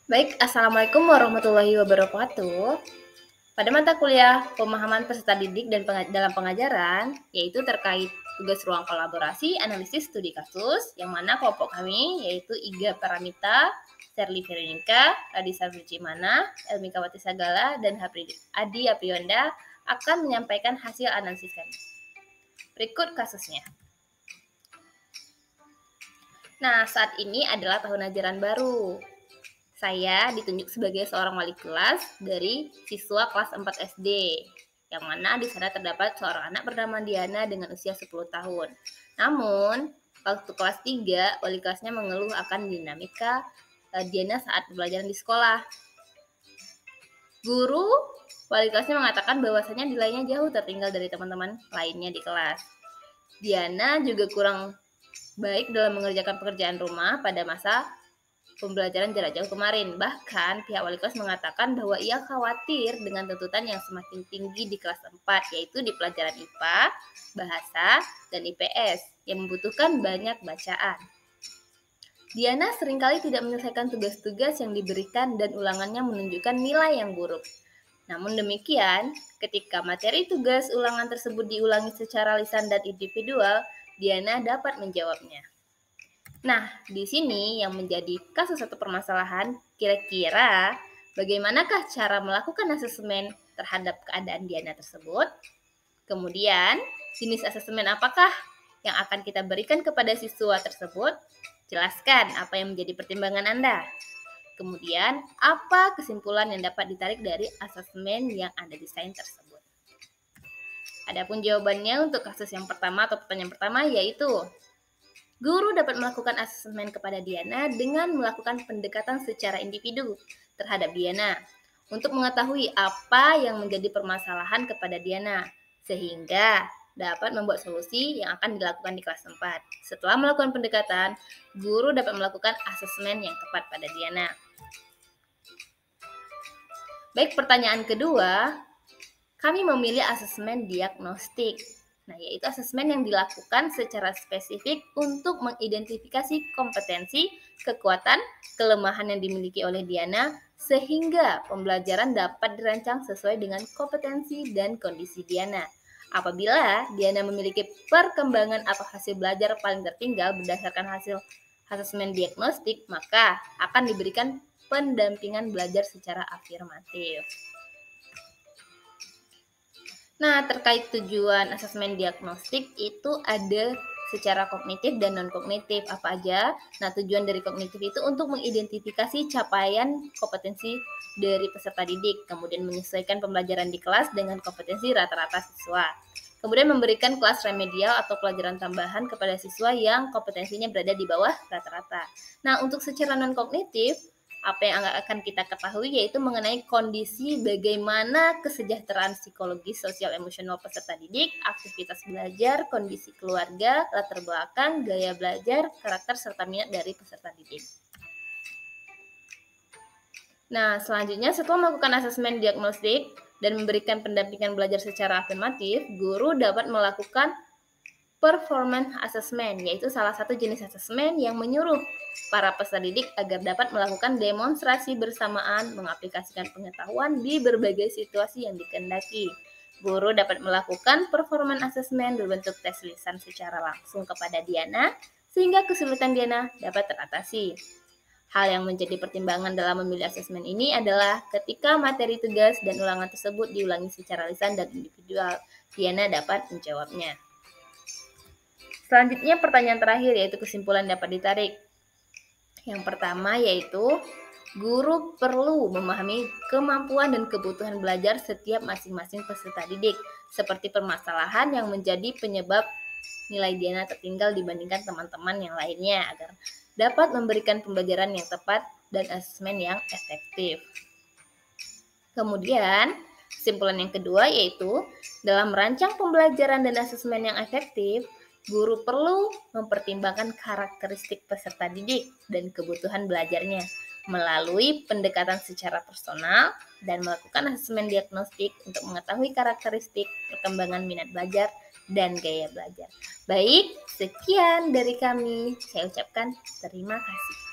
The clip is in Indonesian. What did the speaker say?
Baik, Assalamualaikum warahmatullahi wabarakatuh. Pada mata kuliah pemahaman peserta didik dan dalam pengajaran, yaitu terkait tugas ruang kolaborasi, analisis studi kasus, yang mana kelompok kami yaitu Iga Paramita, Serli Veronica, Radisa Mana, Elmi Kawati Sagala, dan Adi Aprionda akan menyampaikan hasil analisis kami. Berikut kasusnya. Nah, saat ini adalah tahun ajaran baru. Saya ditunjuk sebagai seorang wali kelas dari siswa kelas 4 SD, yang mana di sana terdapat seorang anak bernama Diana dengan usia 10 tahun. Namun, waktu kelas 3, wali kelasnya mengeluh akan dinamika Diana saat pembelajaran di sekolah. Guru wali kelasnya mengatakan bahwasanya nilainya jauh tertinggal dari teman-teman lainnya di kelas. Diana juga kurang baik dalam mengerjakan pekerjaan rumah pada masa pembelajaran jarak jauh kemarin. Bahkan pihak wali kelas mengatakan bahwa ia khawatir dengan tuntutan yang semakin tinggi di kelas 4, yaitu di pelajaran IPA, Bahasa, dan IPS yang membutuhkan banyak bacaan. Diana seringkali tidak menyelesaikan tugas-tugas yang diberikan dan ulangannya menunjukkan nilai yang buruk. Namun demikian, ketika materi tugas ulangan tersebut diulangi secara lisan dan individual, Diana dapat menjawabnya. Nah, di sini yang menjadi kasus atau permasalahan, kira-kira bagaimanakah cara melakukan asesmen terhadap keadaan Diana tersebut? Kemudian, jenis asesmen apakah yang akan kita berikan kepada siswa tersebut? Jelaskan apa yang menjadi pertimbangan Anda. Kemudian, apa kesimpulan yang dapat ditarik dari asesmen yang Anda desain tersebut? Adapun jawabannya untuk kasus yang pertama atau pertanyaan pertama yaitu guru dapat melakukan asesmen kepada Diana dengan melakukan pendekatan secara individu terhadap Diana untuk mengetahui apa yang menjadi permasalahan kepada Diana, sehingga dapat membuat solusi yang akan dilakukan di kelas 4. Setelah melakukan pendekatan, guru dapat melakukan asesmen yang tepat pada Diana. Baik, pertanyaan kedua, kami memilih asesmen diagnostik. Nah, yaitu asesmen yang dilakukan secara spesifik untuk mengidentifikasi kompetensi, kekuatan, kelemahan yang dimiliki oleh Diana, sehingga pembelajaran dapat dirancang sesuai dengan kompetensi dan kondisi Diana. Apabila Diana memiliki perkembangan atau hasil belajar paling tertinggal berdasarkan hasil asesmen diagnostik, maka akan diberikan pendampingan belajar secara afirmatif. Nah, terkait tujuan asesmen diagnostik itu ada secara kognitif dan non-kognitif apa aja. Nah, tujuan dari kognitif itu untuk mengidentifikasi capaian kompetensi dari peserta didik, kemudian menyesuaikan pembelajaran di kelas dengan kompetensi rata-rata siswa. Kemudian memberikan kelas remedial atau pelajaran tambahan kepada siswa yang kompetensinya berada di bawah rata-rata. Nah, untuk secara non-kognitif, apa yang akan kita ketahui yaitu mengenai kondisi bagaimana kesejahteraan psikologis, sosial, emosional peserta didik, aktivitas belajar, kondisi keluarga, latar belakang, gaya belajar, karakter, serta minat dari peserta didik. Nah, selanjutnya setelah melakukan asesmen diagnostik dan memberikan pendampingan belajar secara afirmatif, guru dapat melakukan performance assessment, yaitu salah satu jenis asesmen yang menyuruh para peserta didik agar dapat melakukan demonstrasi bersamaan mengaplikasikan pengetahuan di berbagai situasi yang dikehendaki. Guru dapat melakukan performance assessment berbentuk tes lisan secara langsung kepada Diana, sehingga kesulitan Diana dapat teratasi. Hal yang menjadi pertimbangan dalam memilih asesmen ini adalah ketika materi tugas dan ulangan tersebut diulangi secara lisan dan individual, Diana dapat menjawabnya. Selanjutnya pertanyaan terakhir yaitu kesimpulan dapat ditarik. Yang pertama yaitu guru perlu memahami kemampuan dan kebutuhan belajar setiap masing-masing peserta didik, seperti permasalahan yang menjadi penyebab nilai Diana tertinggal dibandingkan teman-teman yang lainnya agar dapat memberikan pembelajaran yang tepat dan asesmen yang efektif. Kemudian, kesimpulan yang kedua yaitu dalam merancang pembelajaran dan asesmen yang efektif, guru perlu mempertimbangkan karakteristik peserta didik dan kebutuhan belajarnya melalui pendekatan secara personal dan melakukan asesmen diagnostik untuk mengetahui karakteristik, perkembangan minat belajar, dan gaya belajar. Baik, sekian dari kami. Saya ucapkan terima kasih.